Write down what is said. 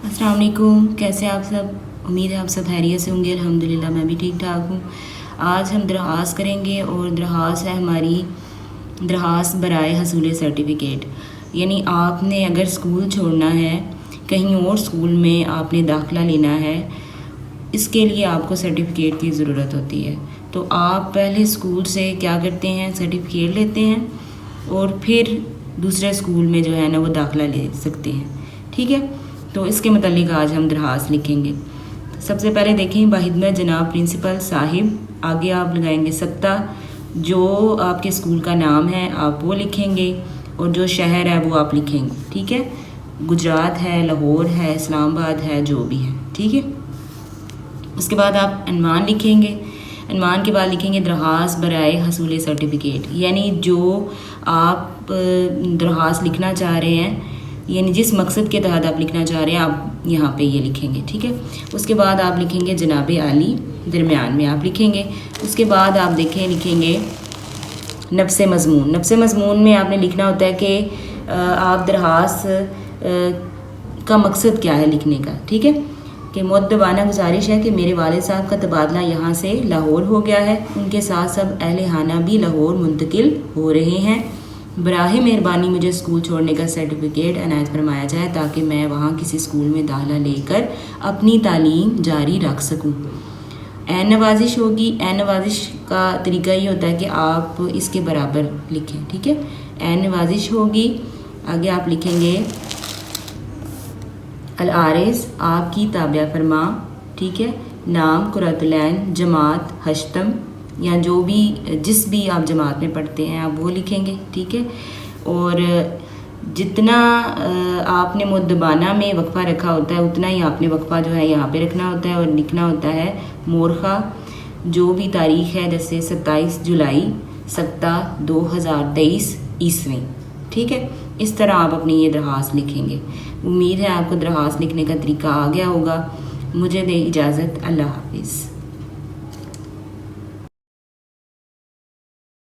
अस्सलाम वालेकुम, कैसे आप सब। उम्मीद है आप सब खैरियत से होंगे। अल्हम्दुलिल्लाह मैं भी ठीक ठाक हूँ। आज हम दरख्वास्त करेंगे और दरख्वास्त है हमारी दरख्वास्त बराए हसूल सर्टिफ़िकेट। यानी आपने अगर स्कूल छोड़ना है, कहीं और स्कूल में आपने दाखिला लेना है, इसके लिए आपको सर्टिफ़िकेट की ज़रूरत होती है। तो आप पहले स्कूल से क्या करते हैं, सर्टिफ़िकेट लेते हैं और फिर दूसरे स्कूल में जो है ना वो दाखिला ले सकते हैं। ठीक है, तो इसके मतलब आज हम दरख्वास्त लिखेंगे। सबसे पहले देखें, बाहिदमत जनाब प्रिंसिपल साहिब, आगे आप लगाएंगे सत्ता, जो आपके स्कूल का नाम है आप वो लिखेंगे और जो शहर है वो आप लिखेंगे। ठीक है, गुजरात है, लाहौर है, इस्लामाबाद है, जो भी है। ठीक है, उसके बाद आप अनवान लिखेंगे। अनवान के बाद लिखेंगे दरख्वास्त बराए हसूल सर्टिफ़िकेट, यानी जो आप दरख्वास्त लिखना चाह रहे हैं, यानी जिस मकसद के तहत आप लिखना चाह रहे हैं आप यहाँ पे ये लिखेंगे। ठीक है, उसके बाद आप लिखेंगे जनाब आली, दरमियान में आप लिखेंगे। उसके बाद आप लिखेंगे नफ्स मज़मून। नफ्स मज़मून में आपने लिखना होता है कि आप दरख्वास्त का मकसद क्या है लिखने का। ठीक है, कि मुअद्दबाना गुजारिश है कि मेरे वालिद साहब का तबादला यहाँ से लाहौर हो गया है, उनके साथ सब अहले खाना भी लाहौर मुंतकिल हो रहे हैं। बराहे मेहरबानी मुझे स्कूल छोड़ने का सर्टिफ़िकेट अनायत फरमाया जाए ताकि मैं वहाँ किसी स्कूल में दाखिला लेकर अपनी तालीम जारी रख सकूँ। ऐन नवाजिश होगी। ऐन नवाजिश का तरीका ये होता है कि आप इसके बराबर लिखें। ठीक है, ऐन नवाजिश होगी। आगे आप लिखेंगे अल आरिज़, आपकी ताबिया फरमा। ठीक है, नाम, कुरातुलैन, जमात, हश्तम, या जो भी जिस भी आप जमात में पढ़ते हैं आप वो लिखेंगे। ठीक है, और जितना आपने मुद्दबाना में वक्फ़ा रखा होता है उतना ही आपने वक्फ़ा जो है यहाँ पे रखना होता है और लिखना होता है मोरखा, जो भी तारीख़ है, जैसे 27 जुलाई 2023 ईस्वी। ठीक है, इस तरह आप अपनी ये दरख्वास्त लिखेंगे। उम्मीद है आपको दरख्वास्त लिखने का तरीका आ गया होगा। मुझे दे इजाज़त, अल्लाह हाफिज़।